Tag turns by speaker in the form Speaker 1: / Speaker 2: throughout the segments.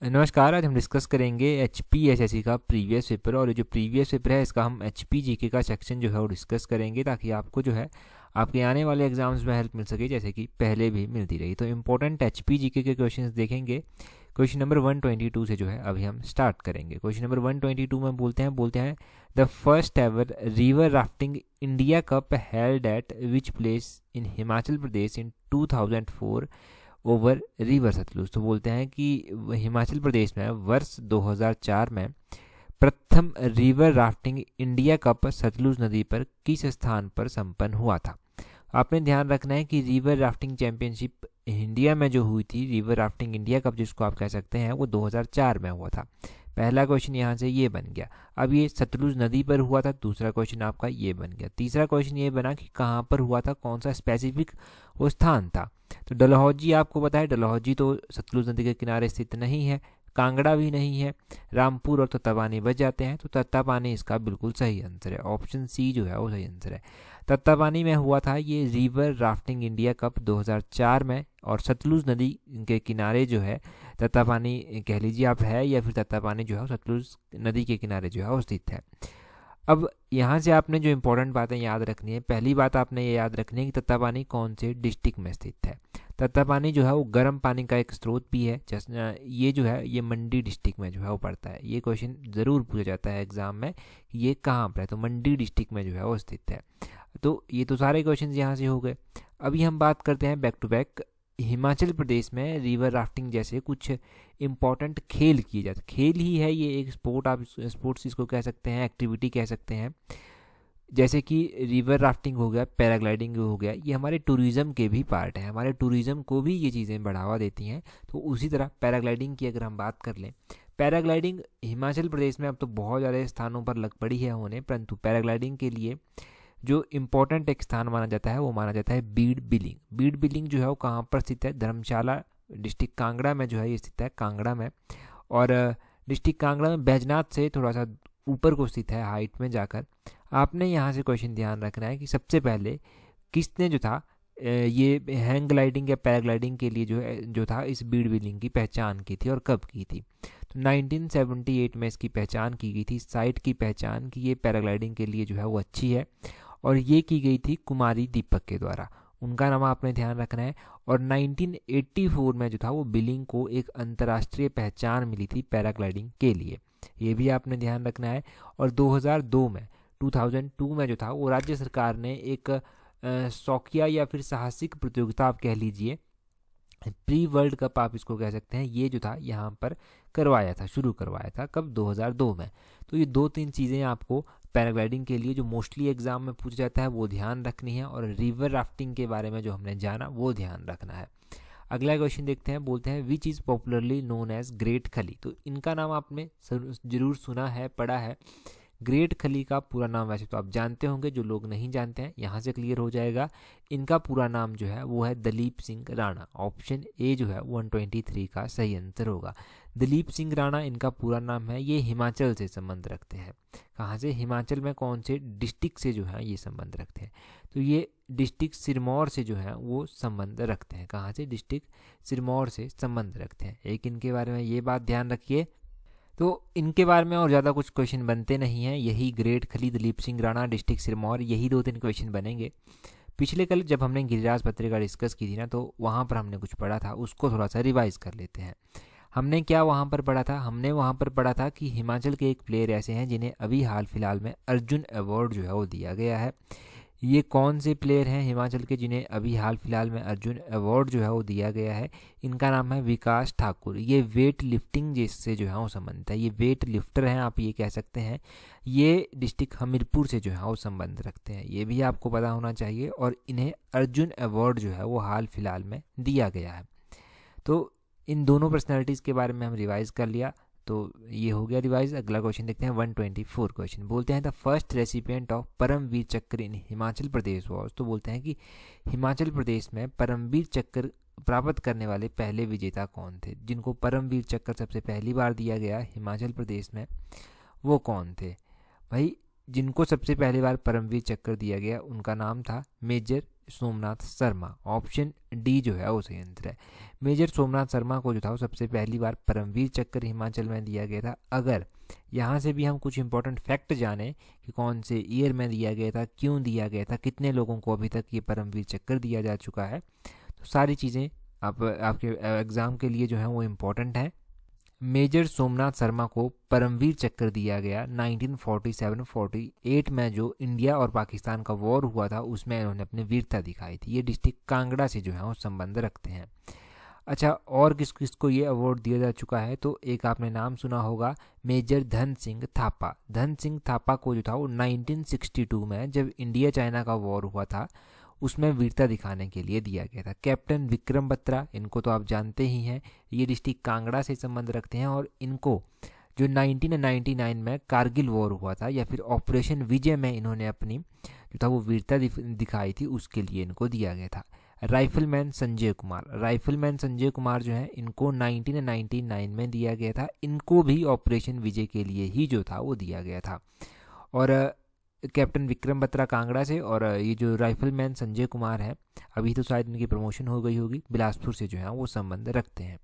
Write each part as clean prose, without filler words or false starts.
Speaker 1: नमस्कार। आज हम डिस्कस करेंगे HPSSC का प्रीवियस पेपर। और ये जो प्रीवियस पेपर है इसका हम HPGK का सेक्शन जो है वो डिस्कस करेंगे, ताकि आपको जो है आपके आने वाले एग्जाम्स में हेल्प मिल सके, जैसे कि पहले भी मिलती रही। तो इम्पोर्टेंट HPGK के क्वेश्चंस देखेंगे। क्वेश्चन नंबर 122 से जो है अभी हम स्टार्ट करेंगे। क्वेश्चन नंबर 122 में बोलते हैं the first ever river rafting India cup held at which place in Himachal Pradesh in 2004 over river Sutlej. तो बोलते हैं कि हिमाचल प्रदेश में वर्ष 2004 में प्रथम river rafting India cup Sutlej नदी पर किस स्थान पर संपन्न हुआ था। आपने ध्यान रखना है कि रिवर राफ्टिंग चैंपियनशिप इंडिया में जो हुई थी, रिवर राफ्टिंग इंडिया कप जिसको आप कह सकते हैं, वो 2004 में हुआ था। पहला क्वेश्चन यहाँ से ये बन गया। अब ये सतलुज नदी पर हुआ था, दूसरा क्वेश्चन आपका ये बन गया। तीसरा क्वेश्चन ये बना कि कहाँ पर हुआ था, कौन सा स्पेसिफिक वो स्थान था। तो डलहौजी आपको पता है, डलहौजी तो सतलुज नदी के किनारे स्थित नहीं है, कांगड़ा भी नहीं है, रामपुर और तत्तापानी बच जाते हैं। तो तत्तापानी इसका बिल्कुल सही आंसर है, ऑप्शन सी जो है वो सही आंसर है। तत्तापानी में हुआ था ये रिवर राफ्टिंग इंडिया कप 2004 में, और सतलुज नदी के किनारे जो है तत्तापानी कह लीजिए आप है, या फिर तत्तापानी जो है सतलुज नदी के किनारे जो है वो स्थित है। अब यहाँ से आपने जो इम्पोर्टेंट बातें याद रखनी है, पहली बात आपने ये याद रखनी है कि तत्तापानी कौन से डिस्ट्रिक्ट में स्थित है। तत्तापानी जो है वो गर्म पानी का एक स्रोत भी है। ये जो है ये मंडी डिस्ट्रिक्ट में जो है वो पड़ता है। ये क्वेश्चन ज़रूर पूछा जाता है एग्जाम में कि ये कहाँ पर है, तो मंडी डिस्ट्रिक्ट में जो है वो स्थित है। तो ये तो सारे क्वेश्चन यहाँ से हो गए। अभी हम बात करते हैं back to back. Himachal Pradesh में रिवर राफ्टिंग जैसे कुछ इम्पॉर्टेंट खेल किए जाते, खेल ही है ये, एक स्पोर्ट, आप स्पोर्ट्स इसको कह सकते हैं, एक्टिविटी कह सकते हैं। जैसे कि रिवर राफ्टिंग हो गया, पैराग्लाइडिंग हो गया, ये हमारे टूरिज़्म के भी पार्ट है, हमारे टूरिज़्म को भी ये चीज़ें बढ़ावा देती हैं। तो उसी तरह पैराग्लाइडिंग की अगर हम बात कर लें, पैराग्लाइडिंग हिमाचल प्रदेश में अब तो बहुत ज़्यादा स्थानों पर लग पड़ी है होने, परंतु पैराग्लाइडिंग के लिए जो इम्पोर्टेंट एक स्थान माना जाता है वो माना जाता है बीड़ बिलिंग। बीड़ बिलिंग जो है वो कहाँ पर स्थित है, धर्मशाला डिस्ट्रिक्ट कांगड़ा में जो है ये स्थित है, कांगड़ा में। और डिस्ट्रिक्ट कांगड़ा में बैजनाथ से थोड़ा सा ऊपर को स्थित है, हाइट में जाकर। आपने यहाँ से क्वेश्चन ध्यान रखना है कि सबसे पहले किसने जो था ये हैंग ग्लाइडिंग या पैराग्लाइडिंग के लिए जो था इस बीड़ बिलिंग की पहचान की थी और कब की थी। तो 1978 में इसकी पहचान की गई थी, साइट की पहचान की ये पैराग्लाइडिंग के लिए जो है वो अच्छी है, और ये की गई थी कुमारी दीपक के द्वारा, उनका नाम आपने ध्यान रखना है। और 1984 में जो था वो बिलिंग को एक अंतर्राष्ट्रीय पहचान मिली थी पैराग्लाइडिंग के लिए, ये भी आपने ध्यान रखना है। और 2002 में जो था वो राज्य सरकार ने एक शौकिया या फिर साहसिक प्रतियोगिता आप कह लीजिए, प्री वर्ल्ड कप आप इसको कह सकते हैं, ये जो था यहाँ पर करवाया था, शुरू करवाया था कब, 2002 में। तो ये दो तीन चीज़ें आपको पैराग्लाइडिंग के लिए जो मोस्टली एग्जाम में पूछा जाता है वो ध्यान रखनी है, और रिवर राफ्टिंग के बारे में जो हमने जाना वो ध्यान रखना है। अगला क्वेश्चन देखते हैं। बोलते हैं which is popularly known as great Khali. तो इनका नाम आपने जरूर सुना है, पढ़ा है। ग्रेट खली का पूरा नाम वैसे तो आप जानते होंगे, जो लोग नहीं जानते हैं यहाँ से क्लियर हो जाएगा। इनका पूरा नाम जो है वो है दलीप सिंह राणा। ऑप्शन ए जो है 123 का सही आंसर होगा। दलीप सिंह राणा इनका पूरा नाम है। ये हिमाचल से संबंध रखते हैं। कहाँ से, हिमाचल में कौन से डिस्ट्रिक्ट से जो है ये संबंध रखते हैं, तो ये डिस्ट्रिक्ट सिरमौर से जो है वो संबंध रखते हैं। कहाँ से, डिस्ट्रिक्ट सिरमौर से संबंध रखते हैं। एक इनके बारे में ये बात ध्यान रखिए। तो इनके बारे में और ज़्यादा कुछ क्वेश्चन बनते नहीं हैं, यही ग्रेट खली, दलीप सिंह राणा, डिस्ट्रिक्ट सिरमौर, यही दो तीन क्वेश्चन बनेंगे। पिछले कल जब हमने गिरिराज पत्रिका डिस्कस की थी ना, तो वहाँ पर हमने कुछ पढ़ा था, उसको थोड़ा सा रिवाइज कर लेते हैं। हमने क्या वहाँ पर पढ़ा था, हमने वहाँ पर पढ़ा था कि हिमाचल के एक प्लेयर ऐसे हैं जिन्हें अभी हाल फिलहाल में अर्जुन अवार्ड जो है वो दिया गया है। ये कौन से प्लेयर हैं हिमाचल के जिन्हें अभी हाल फिलहाल में अर्जुन अवार्ड जो है वो दिया गया है। इनका नाम है विकास ठाकुर। ये वेट लिफ्टिंग जिससे जो है वो संबंधित है, ये वेट लिफ्टर हैं आप ये कह सकते हैं। ये डिस्ट्रिक्ट हमीरपुर से जो है वो संबंध रखते हैं, ये भी आपको पता होना चाहिए। और इन्हें अर्जुन अवार्ड जो है वो हाल फिलहाल में दिया गया है। तो इन दोनों पर्सनैलिटीज़ के बारे में हम रिवाइज कर लिया, तो ये हो गया रिवाइज। अगला क्वेश्चन देखते हैं 124 क्वेश्चन। बोलते हैं the first recipient of Paramvir Chakra in Himachal Pradesh was. तो बोलते हैं कि हिमाचल प्रदेश में परमवीर चक्र प्राप्त करने वाले पहले विजेता कौन थे, जिनको परमवीर चक्र सबसे पहली बार दिया गया हिमाचल प्रदेश में, वो कौन थे भाई। जिनको सबसे पहली बार परमवीर चक्र दिया गया उनका नाम था major Somnath Sharma. Option D जो है वो सही आंसर है। मेजर सोमनाथ शर्मा को जो था वो सबसे पहली बार परमवीर चक्र हिमाचल में दिया गया था। अगर यहाँ से भी हम कुछ इंपॉर्टेंट फैक्ट जाने कि कौन से ईयर में दिया गया था, क्यों दिया गया था, कितने लोगों को अभी तक ये परमवीर चक्र दिया जा चुका है, तो सारी चीज़ें आपके एग्ज़ाम के लिए जो है वो इम्पोर्टेंट है। मेजर सोमनाथ शर्मा को परमवीर चक्र दिया गया 1947-48 में जो इंडिया और पाकिस्तान का वॉर हुआ था उसमें इन्होंने अपनी वीरता दिखाई थी। ये डिस्ट्रिक्ट कांगड़ा से जो है वो संबंध रखते हैं। अच्छा, और किस किस को ये अवार्ड दिया जा चुका है, तो एक आपने नाम सुना होगा मेजर धन सिंह थापा। धन सिंह थापा को जो था वो 1962 में जब इंडिया चाइना का वॉर हुआ था उसमें वीरता दिखाने के लिए दिया गया था। कैप्टन विक्रम बत्रा, इनको तो आप जानते ही हैं, ये डिस्ट्रिक्ट कांगड़ा से संबंध रखते हैं और इनको जो 1999 में कारगिल वॉर हुआ था या फिर ऑपरेशन विजय में इन्होंने अपनी जो था वो वीरता दिखाई थी उसके लिए इनको दिया गया था। राइफलमैन संजय कुमार, राइफलमैन संजय कुमार जो है इनको 1999 में दिया गया था। इनको भी ऑपरेशन विजय के लिए ही जो था वो दिया गया था। और कैप्टन विक्रम बत्रा कांगड़ा से और ये जो राइफलमैन संजय कुमार है अभी तो शायद इनकी प्रमोशन हो गई होगी, बिलासपुर से जो है वो संबंध रखते हैं।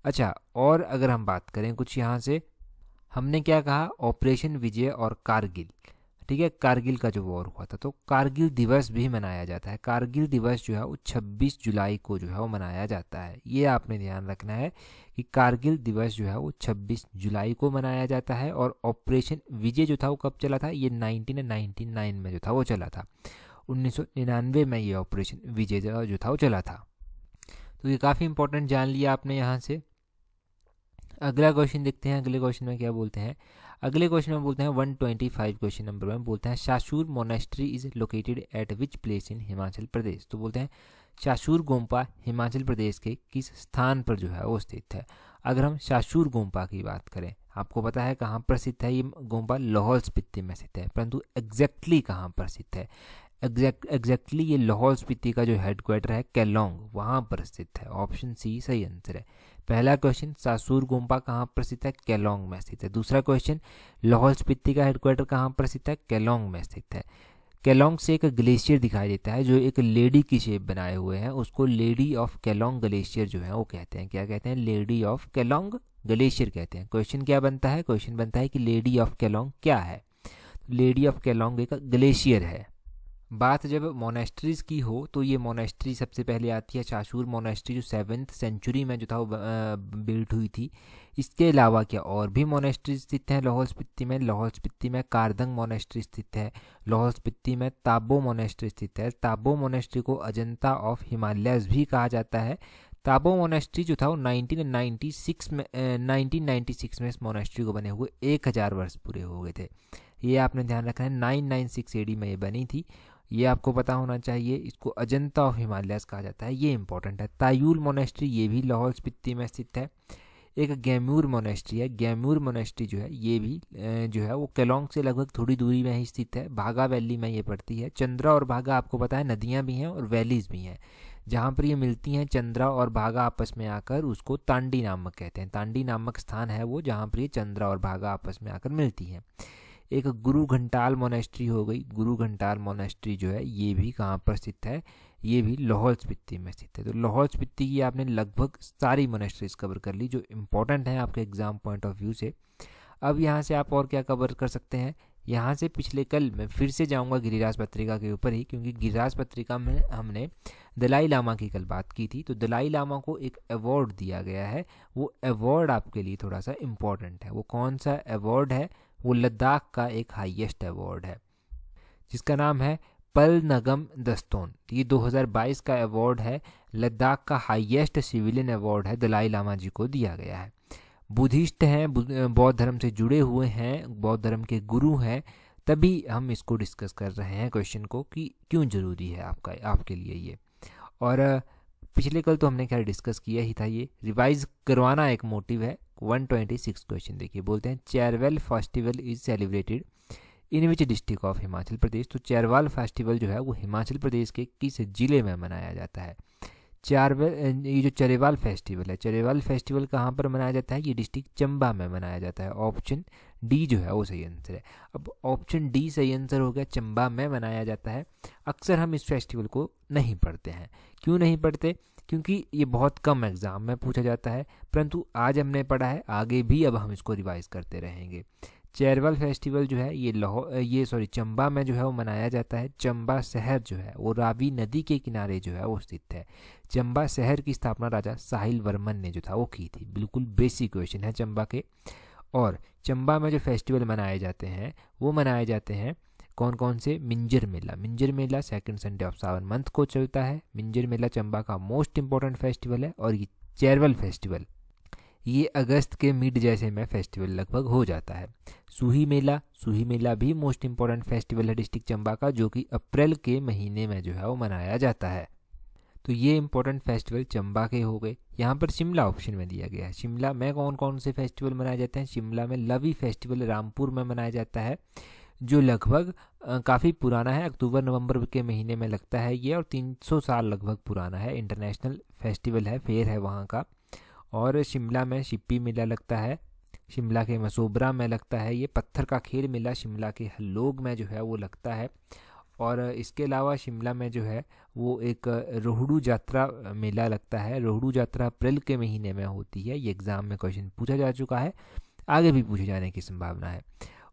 Speaker 1: अच्छा, और अगर हम बात करें कुछ यहाँ से, हमने क्या कहा, ऑपरेशन विजय और कारगिल, ठीक है, कारगिल का जो वॉर हुआ था तो कारगिल दिवस भी मनाया जाता है। कारगिल दिवस जो है वो 26 जुलाई को जो है वो मनाया जाता है। ये आपने ध्यान रखना है कि कारगिल दिवस जो है वो 26 जुलाई को मनाया जाता है। और ऑपरेशन विजय जो था वो कब चला था, ये 1999 में जो था वो चला था। 1999 में ये ऑपरेशन विजय जो था वो चला था। तो ये काफ़ी इंपॉर्टेंट जान लिया आपने यहाँ से। अगला क्वेश्चन देखते हैं, अगले क्वेश्चन में क्या बोलते हैं। अगले क्वेश्चन में बोलते हैं 125 क्वेश्चन नंबर में बोलते हैं Shashur monastery is located at which place in Himachal Pradesh. तो बोलते हैं शाशूर गोम्पा हिमाचल प्रदेश के किस स्थान पर जो है वो स्थित है। अगर हम शाशूर गोम्पा की बात करें, आपको पता है कहाँ पर स्थित है ये गोम्पा, लाहौल स्पीति में स्थित है, परंतु एग्जैक्टली कहाँ पर स्थित है, एग्जैक्टली ये लाहौल स्पीति का जो हेडक्वार्टर है केलोंग, वहाँ पर स्थित है। ऑप्शन सी सही आंसर है। पहला क्वेश्चन शाशूर गोम्पा कहाँ पर स्थित है, केलोंग में स्थित है। दूसरा क्वेश्चन लाहौल स्पीति का हेडक्वार्टर कहाँ पर स्थित है, केलोंग में स्थित है। केलोंग से एक ग्लेशियर दिखाई देता है जो एक लेडी की शेप बनाए हुए हैं, उसको लेडी ऑफ केलोंग ग्लेशियर जो है वो कहते हैं। क्या कहते हैं, लेडी ऑफ केलोंग ग्लेशियर कहते हैं। क्वेश्चन क्या बनता है, क्वेश्चन बनता है कि लेडी ऑफ केलोंग क्या है। लेडी ऑफ केलोंग एक ग्लेशियर है। बात जब मोनेस्ट्रीज की हो तो ये मोनेस्ट्री सबसे पहले आती है शाशूर मोनेस्ट्री जो 7th सेंचुरी में जो था वो बिल्ट हुई थी। इसके अलावा क्या और भी मोनेस्ट्री स्थित हैं लाहौल स्पीति में। लाहौल स्पीति में कारदंग मोनेस्ट्री स्थित है, लाहौल स्पीति में ताबो मोनेस्ट्री स्थित है। ताबो मोनेस्ट्री को अजंता ऑफ हिमालयस भी कहा जाता है। ताबो मोनेस्ट्री जो था वो 1996 में इस मोनेस्ट्री को बने हुए 1000 वर्ष पूरे हो गए थे। ये आपने ध्यान रखना है, 996 AD में ये बनी थी, ये आपको पता होना चाहिए। इसको अजंता ऑफ हिमालयस कहा जाता है, ये इंपॉर्टेंट है। तायूल मोनेस्ट्री ये भी लाहौल स्पीति में स्थित है। एक गैम्यूर मोनेस्ट्री है, गैम्यूर मोनेस्ट्री जो है ये भी जो है वो केलोंग से लगभग थोड़ी दूरी में ही स्थित है, भागा वैली में ये पड़ती है। चंद्रा और भागा आपको पता है नदियाँ भी हैं और वैलीज भी हैं, जहाँ पर ये मिलती हैं चंद्रा और भागा आपस में आकर उसको तांडी नामक कहते हैं। तांडी नामक स्थान है वो जहाँ पर ये चंद्रा और भागा आपस में आकर मिलती हैं। एक गुरु घंटाल मोनेस्ट्री हो गई, गुरु घंटाल मोनेस्ट्री जो है ये भी कहाँ पर स्थित है, ये भी लाहौल स्पीति में स्थित है। तो लाहौल स्पीति की आपने लगभग सारी मोनेस्ट्रीज कवर कर ली जो इम्पोर्टेंट हैं आपके एग्जाम पॉइंट ऑफ व्यू से। अब यहाँ से आप और क्या कवर कर सकते हैं, यहाँ से पिछले कल मैं फिर से जाऊँगा गिरिराज पत्रिका के ऊपर ही, क्योंकि गिरिराज पत्रिका में हमने दलाई लामा की कल बात की थी। तो दलाई लामा को एक अवार्ड दिया गया है, वो अवार्ड आपके लिए थोड़ा सा इम्पोर्टेंट है। वो कौन सा अवार्ड है, वो लद्दाख का एक हाईएस्ट अवार्ड है जिसका नाम है पल नगम दस्तोन। ये 2022 का अवार्ड है, लद्दाख का हाईएस्ट सिविलियन अवार्ड है, दलाई लामा जी को दिया गया है। बुद्धिस्ट हैं, बौद्ध धर्म से जुड़े हुए हैं, बौद्ध धर्म के गुरु हैं, तभी हम इसको डिस्कस कर रहे हैं क्वेश्चन को कि क्यों ज़रूरी है आपके लिए ये। और पिछले कल तो हमने खैर डिस्कस किया ही था, ये रिवाइज करवाना एक मोटिव है। 126 क्वेश्चन देखिए, बोलते हैं Cherwel festival is celebrated in which district of Himachal Pradesh. तो चेरवाल फेस्टिवल जो है वो हिमाचल प्रदेश के किस जिले में मनाया जाता है। ये जो चरेवाल फेस्टिवल है, चरेवाल फेस्टिवल कहाँ पर मनाया जाता है? ये डिस्ट्रिक्ट चंबा में मनाया जाता है। ऑप्शन डी जो है वो सही आंसर है। अब ऑप्शन डी सही आंसर हो गया, चंबा में मनाया जाता है। अक्सर हम इस फेस्टिवल को नहीं पढ़ते हैं। क्यों नहीं पढ़ते? क्योंकि ये बहुत कम एग्जाम में पूछा जाता है, परंतु आज हमने पढ़ा है, आगे भी अब हम इसको रिवाइज करते रहेंगे। चेरवल फेस्टिवल जो है ये चंबा में जो है वो मनाया जाता है। चंबा शहर जो है वो रावी नदी के किनारे जो है वो स्थित है। चंबा शहर की स्थापना राजा साहिल वर्मन ने जो था वो की थी। बिल्कुल बेसिक क्वेश्चन है चंबा के। और चंबा में जो फेस्टिवल मनाए जाते हैं वो मनाए जाते हैं कौन कौन से? Minjar Mela. Minjar Mela second Sunday of Sawan month को चलता है। मिंजर मेला चंबा का मोस्ट इंपॉर्टेंट फेस्टिवल है। और ये चेरवल फेस्टिवल ये अगस्त के मिड जैसे में फेस्टिवल लगभग हो जाता है। सूही मेला भी मोस्ट इंपॉर्टेंट फेस्टिवल है डिस्ट्रिक्ट चंबा का, जो कि अप्रैल के महीने में जो है वो मनाया जाता है। तो ये इंपॉर्टेंट फेस्टिवल चंबा के हो गए। यहाँ पर शिमला ऑप्शन में दिया गया है। शिमला में कौन कौन से फेस्टिवल मनाए जाते हैं? शिमला में लवी फेस्टिवल रामपुर में मनाया जाता है, जो लगभग काफ़ी पुराना है। अक्टूबर नवंबर के महीने में लगता है ये, और 300 साल लगभग पुराना है। इंटरनेशनल फेस्टिवल है, फेयर है वहाँ का। और शिमला में शिप्पी मेला लगता है। शिमला के मसोबरा में लगता है ये। पत्थर का खेल मेला शिमला के हल्लोग में जो है वो लगता है। और इसके अलावा शिमला में जो है वो एक रोहड़ू यात्रा मेला लगता है। रोहड़ू यात्रा अप्रैल के महीने में होती है। ये एग्ज़ाम में क्वेश्चन पूछा जा चुका है, आगे भी पूछे जाने की संभावना है।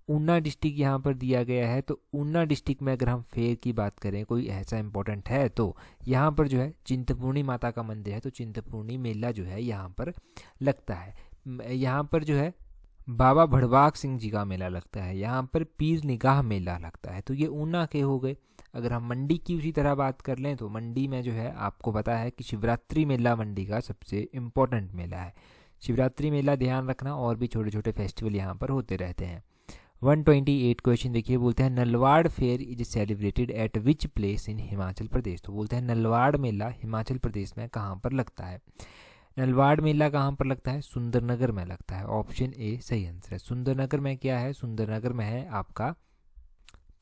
Speaker 1: ऊना डिस्ट्रिक्ट यहाँ पर दिया गया है। तो ऊना डिस्ट्रिक्ट में अगर हम फेयर की बात करें, कोई ऐसा इंपॉर्टेंट है, तो यहाँ पर जो है चिंतपूर्णी माता का मंदिर है। तो चिंतपूर्णी मेला जो है यहाँ पर लगता है। यहाँ पर जो है बाबा भड़वाक सिंह जी का मेला लगता है। यहाँ पर पीर निगाह मेला लगता है। तो ये ऊना के हो गए। अगर हम मंडी की उसी तरह बात कर लें, तो मंडी में जो है आपको पता है कि शिवरात्रि मेला मंडी का सबसे इम्पोर्टेंट मेला है। शिवरात्रि मेला ध्यान रखना, और भी छोटे छोटे फेस्टिवल यहाँ पर होते रहते हैं। 128 क्वेश्चन देखिए, बोलते हैं Nalwar fair is celebrated at which place in Himachal Pradesh. तो बोलते हैं नलवाड़ मेला हिमाचल प्रदेश में कहाँ पर लगता है? नलवाड़ मेला कहाँ पर लगता है? सुंदरनगर में लगता है। ऑप्शन ए सही आंसर है। सुंदरनगर में क्या है? सुंदरनगर में है आपका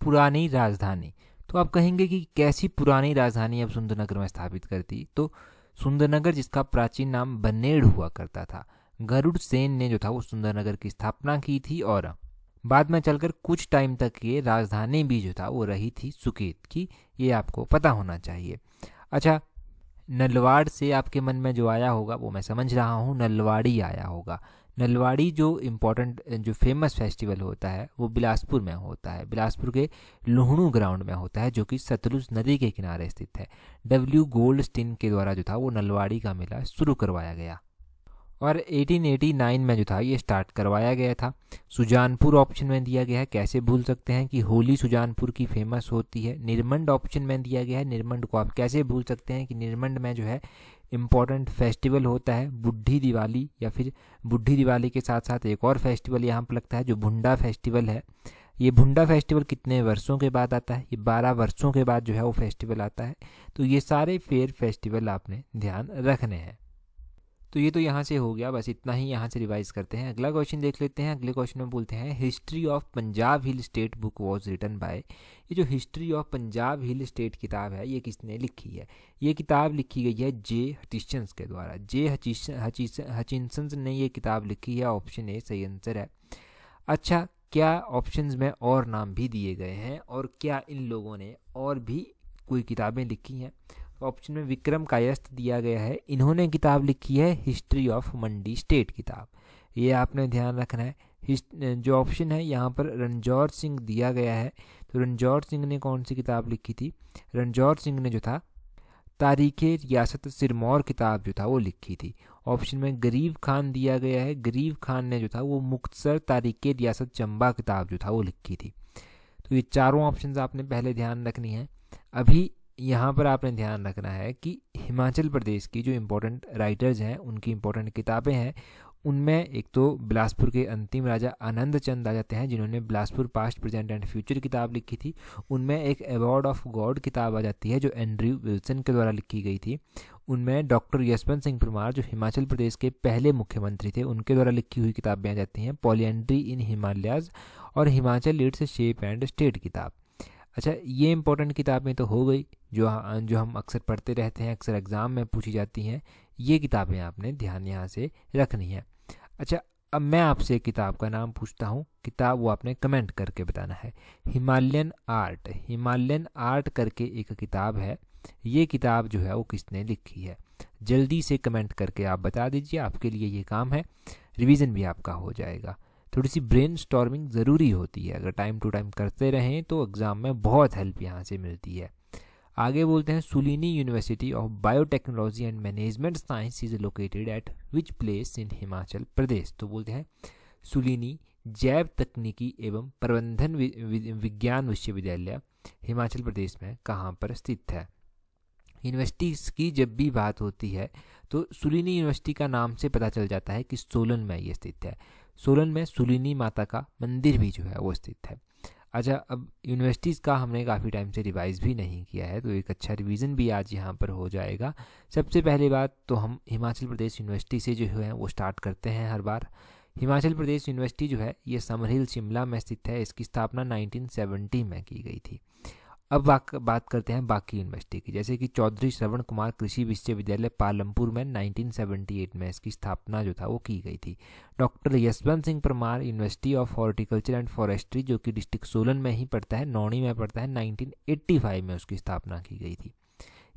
Speaker 1: पुरानी राजधानी। तो आप कहेंगे कि कैसी पुरानी राजधानी अब सुंदरनगर में स्थापित करती? तो सुंदरनगर जिसका प्राचीन नाम बनेड़ हुआ करता था, गरुड़ सेन ने जो था वो सुंदरनगर की स्थापना की थी। और बाद में चलकर कुछ टाइम तक ये राजधानी भी जो था वो रही थी सुकेत की। ये आपको पता होना चाहिए। अच्छा, नलवाड़ से आपके मन में जो आया होगा वो मैं समझ रहा हूँ, नलवाड़ी आया होगा। नलवाड़ी जो इम्पोर्टेंट जो फेमस फेस्टिवल होता है वो बिलासपुर में होता है। बिलासपुर के लुहणू ग्राउंड में होता है, जो कि सतलुज नदी के किनारे स्थित है। W गोल्डस्टीन के द्वारा जो था वो नलवाड़ी का मेला शुरू करवाया गया, और 1889 में जो था ये स्टार्ट करवाया गया था। सुजानपुर ऑप्शन में दिया गया है। कैसे भूल सकते हैं कि होली सुजानपुर की फेमस होती है। निरमंड ऑप्शन में दिया गया है। निरमंड को आप कैसे भूल सकते हैं कि निरमंड में जो है इम्पॉर्टेंट फेस्टिवल होता है बुढ़ी दिवाली, या फिर बुढ़ी दिवाली के साथ साथ एक और फेस्टिवल यहाँ पर लगता है जो भुंडा फेस्टिवल है। ये भुंडा फेस्टिवल कितने वर्षों के बाद आता है? ये 12 वर्षों के बाद जो है वो फेस्टिवल आता है। तो ये सारे फेयर फेस्टिवल आपने ध्यान रखने हैं। तो ये तो यहाँ से हो गया, बस इतना ही यहाँ से रिवाइज करते हैं। अगला क्वेश्चन देख लेते हैं। अगले क्वेश्चन में बोलते हैं history of Punjab hill state book was written by. ये जो history of Punjab hill state किताब है ये किसने लिखी है? ये किताब लिखी गई है जे हचिंसन के द्वारा। जे हचिंसन ने ये किताब लिखी है। ऑप्शन ए सही आंसर है। अच्छा, क्या ऑप्शंस में और नाम भी दिए गए हैं, और क्या इन लोगों ने और भी कोई किताबें लिखी हैं? ऑप्शन में विक्रम कायस्थ दिया गया है। इन्होंने किताब लिखी है हिस्ट्री ऑफ मंडी स्टेट किताब। ये आपने ध्यान रखना है। जो ऑप्शन है यहाँ पर रणजौर सिंह दिया गया है। तो रणजौर सिंह ने कौन सी किताब लिखी थी? रणजौर सिंह ने जो था तारीखे रियासत सिरमौर किताब जो था वो लिखी थी। ऑप्शन में गरीब खान दिया गया है। गरीब खान ने जो था वो मुख्तसर तारीखे रियासत चंबा किताब जो था वो लिखी थी। तो ये चारों ऑप्शन आपने पहले ध्यान रखनी है। अभी यहाँ पर आपने ध्यान रखना है कि हिमाचल प्रदेश की जो इम्पोर्टेंट राइटर्स हैं उनकी इम्पोर्टेंट किताबें हैं, उनमें एक तो बिलासपुर के अंतिम राजा आनंद चंद आ जाते हैं, जिन्होंने Bilaspur past present and future किताब लिखी थी। उनमें एक अवार्ड ऑफ गॉड किताब आ जाती है जो एंड्रयू विल्सन के द्वारा लिखी गई थी। उनमें डॉक्टर यशवंत सिंह परमार जो हिमाचल प्रदेश के पहले मुख्यमंत्री थे उनके द्वारा लिखी हुई किताबें आ जाती हैं। पॉलिएंड्री इन हिमालयाज और Himachal leads shape and state किताब। अच्छा, ये इंपॉर्टेंट किताबें तो हो गई जो हम अक्सर पढ़ते रहते हैं, अक्सर एग्ज़ाम में पूछी जाती हैं। ये किताबें आपने ध्यान यहाँ से रखनी है। अच्छा, अब मैं आपसे एक किताब का नाम पूछता हूँ, किताब वो आपने कमेंट करके बताना है। हिमालयन आर्ट करके एक किताब है। ये किताब जो है वो किसने लिखी है? जल्दी से कमेंट करके आप बता दीजिए, आपके लिए ये काम है, रिवीजन भी आपका हो जाएगा। थोड़ी सी ब्रेन स्टॉर्मिंग ज़रूरी होती है, अगर टाइम टू टाइम करते रहें तो एग्ज़ाम में बहुत हेल्प यहाँ से मिलती है। आगे बोलते हैं, Shoolini university of biotechnology and management science is located at which place in Himachal Pradesh. तो बोलते हैं सुलिनी जैव तकनीकी एवं प्रबंधन विज्ञान विश्वविद्यालय हिमाचल प्रदेश में कहाँ पर स्थित है? यूनिवर्सिटीज़ की जब भी बात होती है तो सुलिनी यूनिवर्सिटी का नाम से पता चल जाता है कि सोलन में ये स्थित है। सोलन में सुलिनी माता का मंदिर भी जो है वो स्थित है। अच्छा, अब यूनिवर्सिटीज़ का हमने काफ़ी टाइम से रिवाइज़ भी नहीं किया है, तो एक अच्छा रिवीजन भी आज यहाँ पर हो जाएगा। सबसे पहली बात तो हम हिमाचल प्रदेश यूनिवर्सिटी से जो है वो स्टार्ट करते हैं हर बार। हिमाचल प्रदेश यूनिवर्सिटी जो है ये समरहिल शिमला में स्थित है। इसकी स्थापना 1970 में की गई थी। अब बात करते हैं बाकी यूनिवर्सिटी की, जैसे कि चौधरी श्रवण कुमार कृषि विश्वविद्यालय पालमपुर में 1978 में इसकी स्थापना जो था वो की गई थी। Doctor Yashwant Singh Parmar university of horticulture and forestry जो कि डिस्ट्रिक्ट सोलन में ही पड़ता है, नौणी में पड़ता है, 1985 में उसकी स्थापना की गई थी।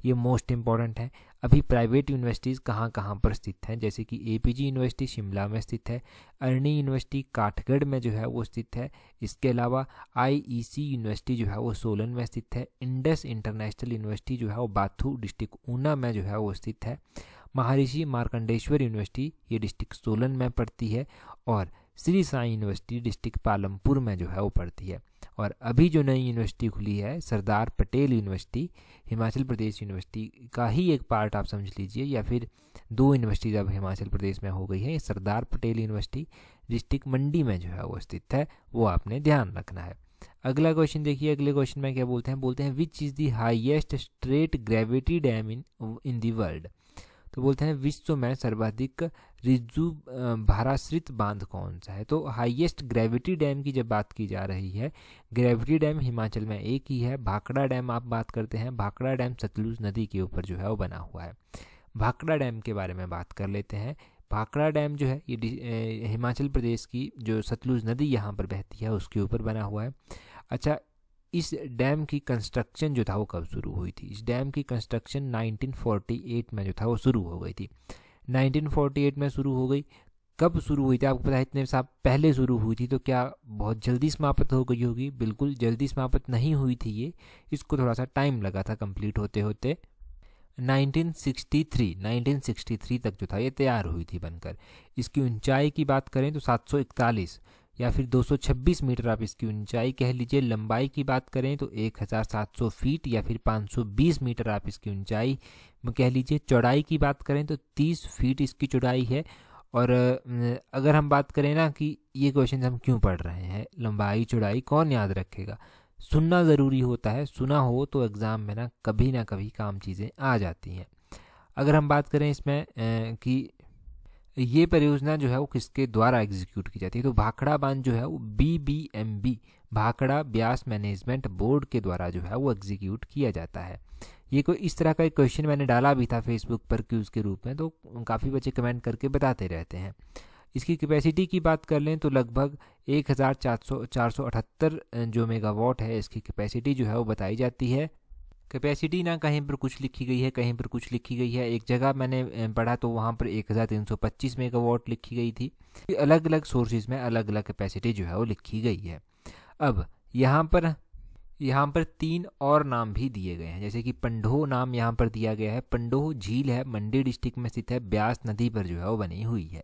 Speaker 1: ये मोस्ट इंपॉर्टेंट है। अभी प्राइवेट यूनिवर्सिटीज़ कहाँ कहाँ पर स्थित हैं, जैसे कि एपीजी यूनिवर्सिटी शिमला में स्थित है, अरनी यूनिवर्सिटी काठगढ़ में जो है वो स्थित है। इसके अलावा आईईसी यूनिवर्सिटी जो है वो सोलन में स्थित है। इंडस इंटरनेशनल यूनिवर्सिटी जो है वो बाथू डिस्ट्रिक्ट ऊना में जो है वो स्थित है। महर्षि मार्कंडेश्वर यूनिवर्सिटी ये डिस्ट्रिक्ट सोलन में पड़ती है, और श्री साई यूनिवर्सिटी डिस्ट्रिक्ट पालमपुर में जो है वो पड़ती है। और अभी जो नई यूनिवर्सिटी खुली है सरदार पटेल यूनिवर्सिटी, हिमाचल प्रदेश यूनिवर्सिटी का ही एक पार्ट आप समझ लीजिए, या फिर दो यूनिवर्सिटीज अब हिमाचल प्रदेश में हो गई है। सरदार पटेल यूनिवर्सिटी डिस्ट्रिक्ट मंडी में जो है वो स्थित है, वो आपने ध्यान रखना है। अगला क्वेश्चन देखिए, अगले क्वेश्चन में क्या बोलते हैं which is the highest straight gravity dam in the world. तो बोलते हैं विश्व में सर्वाधिक ऋजु भाराश्रित बांध कौन सा है? तो हाईएस्ट ग्रेविटी डैम की जब बात की जा रही है, ग्रेविटी डैम हिमाचल में एक ही है, भाखड़ा डैम आप बात करते हैं। भाखड़ा डैम सतलुज नदी के ऊपर जो है वो बना हुआ है। भाखड़ा डैम के बारे में बात कर लेते हैं। भाखड़ा डैम जो है ये हिमाचल प्रदेश की जो सतलुज नदी यहाँ पर बहती है उसके ऊपर बना हुआ है। अच्छा, इस डैम की कंस्ट्रक्शन जो था वो कब शुरू हुई थी? इस डैम की कंस्ट्रक्शन 1948 में जो था वो शुरू हो गई थी। 1948 में शुरू हो गई। कब शुरू हुई थी आपको पता है? इतने साल पहले शुरू हुई थी, तो क्या बहुत जल्दी समाप्त हो गई होगी? बिल्कुल जल्दी समाप्त नहीं हुई थी ये, इसको थोड़ा सा टाइम लगा था कंप्लीट होते होते। 1963 तक जो था ये तैयार हुई थी बनकर। इसकी ऊंचाई की बात करें तो 741 या फिर 226 मीटर आप इसकी ऊंचाई कह लीजिए। लंबाई की बात करें तो 1700 फीट या फिर 520 मीटर आप इसकी ऊंचाई में कह लीजिए। चौड़ाई की बात करें तो 30 फीट इसकी चौड़ाई है। और अगर हम बात करें ना कि ये क्वेश्चन हम क्यों पढ़ रहे हैं, लंबाई चौड़ाई कौन याद रखेगा? सुनना ज़रूरी होता है, सुना हो तो एग्ज़ाम में ना कभी काम चीज़ें आ जाती हैं। अगर हम बात करें इसमें कि ये परियोजना जो है वो किसके द्वारा एग्जीक्यूट की जाती है, तो भाखड़ा बांध जो है वो BBMB Bhakra Beas management board के द्वारा जो है वो एग्जीक्यूट किया जाता है। ये कोई इस तरह का एक क्वेश्चन मैंने डाला भी था फेसबुक पर क्यूज़ के रूप में, तो काफ़ी बच्चे कमेंट करके बताते रहते हैं। इसकी कैपेसिटी की बात कर लें तो लगभग 1478 जो मेगावाट है इसकी कैपेसिटी जो है वो बताई जाती है। कैपेसिटी ना कहीं पर कुछ लिखी गई है, कहीं पर कुछ लिखी गई है। एक जगह मैंने पढ़ा तो वहाँ पर 1325 मेगावाट लिखी गई थी। अलग अलग सोर्सेज में अलग अलग कैपेसिटी जो है वो लिखी गई है। अब यहाँ पर 3 और नाम भी दिए गए हैं, जैसे कि पंडोह नाम यहाँ पर दिया गया है। पंडोह झील है, मंडी डिस्ट्रिक्ट में स्थित है, ब्यास नदी पर जो है वो बनी हुई है।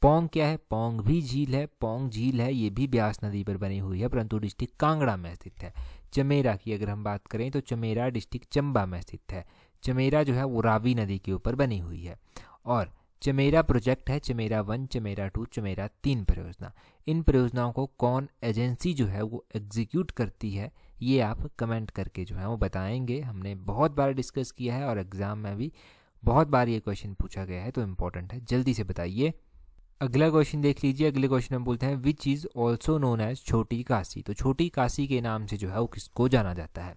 Speaker 1: पोंग क्या है? पोंग भी झील है, पोंग झील है, ये भी ब्यास नदी पर बनी हुई है परंतु डिस्ट्रिक्ट कांगड़ा में स्थित है। चमेरा की अगर हम बात करें तो चमेरा डिस्ट्रिक्ट चंबा में स्थित है। चमेरा जो है वो रावी नदी के ऊपर बनी हुई है। और चमेरा प्रोजेक्ट है, चमेरा 1, चमेरा 2, चमेरा 3 परियोजना। इन परियोजनाओं को कौन एजेंसी जो है वो एग्जीक्यूट करती है, ये आप कमेंट करके जो है वो बताएंगे। हमने बहुत बार डिस्कस किया है और एग्जाम में भी बहुत बार ये क्वेश्चन पूछा गया है, तो इम्पोर्टेंट है, जल्दी से बताइए। अगला क्वेश्चन देख लीजिए। अगले क्वेश्चन में बोलते हैं which is also known as Chhoti Kashi. तो छोटी काशी के नाम से जो है वो किसको जाना जाता है?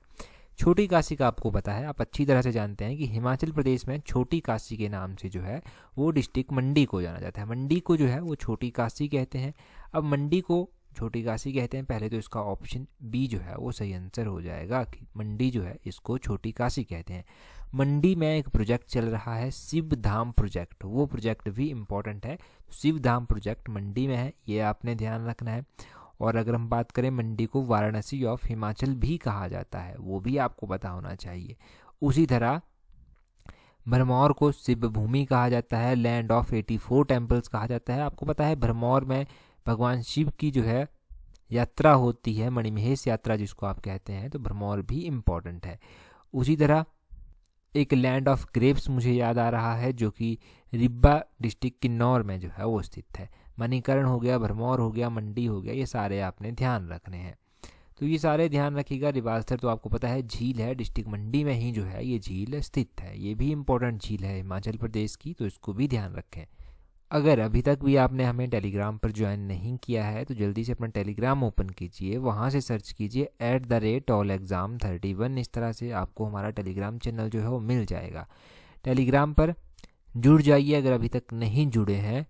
Speaker 1: छोटी काशी का आपको पता है, आप अच्छी तरह से जानते हैं कि हिमाचल प्रदेश में छोटी काशी के नाम से जो है वो डिस्ट्रिक्ट मंडी को जाना जाता है। मंडी को जो है वो छोटी काशी कहते हैं। अब मंडी को छोटी काशी कहते हैं, पहले तो इसका ऑप्शन बी जो है वो सही आंसर हो जाएगा कि मंडी जो है इसको छोटी काशी कहते हैं। मंडी में एक प्रोजेक्ट चल रहा है शिव धाम प्रोजेक्ट, वो प्रोजेक्ट भी इम्पॉर्टेंट है। शिव धाम प्रोजेक्ट मंडी में है, ये आपने ध्यान रखना है। और अगर हम बात करें, मंडी को वाराणसी ऑफ हिमाचल भी कहा जाता है, वो भी आपको पता होना चाहिए। उसी तरह भरमौर को शिव भूमि कहा जाता है, लैंड ऑफ 84 टेम्पल्स कहा जाता है। आपको पता है भरमौर में भगवान शिव की जो है यात्रा होती है, मणिमहेश यात्रा जिसको आप कहते हैं, तो भरमौर भी इम्पॉर्टेंट है। उसी तरह एक लैंड ऑफ ग्रेप्स मुझे याद आ रहा है, जो कि रिब्बा डिस्ट्रिक्ट किन्नौर में जो है वो स्थित है। मणिकर्ण हो गया, भरमौर हो गया, मंडी हो गया, ये सारे आपने ध्यान रखने हैं। तो ये सारे ध्यान रखिएगा। रिवाल्सर तो आपको पता है झील है, डिस्ट्रिक्ट मंडी में ही जो है ये झील स्थित है, ये भी इम्पोर्टेंट झील है हिमाचल प्रदेश की, तो इसको भी ध्यान रखें। अगर अभी तक भी आपने हमें टेलीग्राम पर ज्वाइन नहीं किया है तो जल्दी से अपना टेलीग्राम ओपन कीजिए, वहाँ से सर्च कीजिए @allexam31। इस तरह से आपको हमारा टेलीग्राम चैनल जो है वो मिल जाएगा। टेलीग्राम पर जुड़ जाइए अगर अभी तक नहीं जुड़े हैं,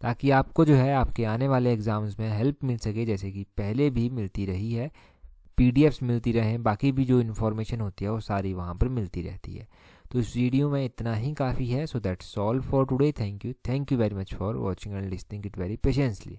Speaker 1: ताकि आपको जो है आपके आने वाले एग्ज़ाम्स में हेल्प मिल सके, जैसे कि पहले भी मिलती रही है। PDFs मिलती रहें, बाकी भी जो इन्फॉर्मेशन होती है वो सारी वहाँ पर मिलती रहती है। तो इस वीडियो में इतना ही काफ़ी है। So that's all for today. Thank you very much for watching and listening it very patiently.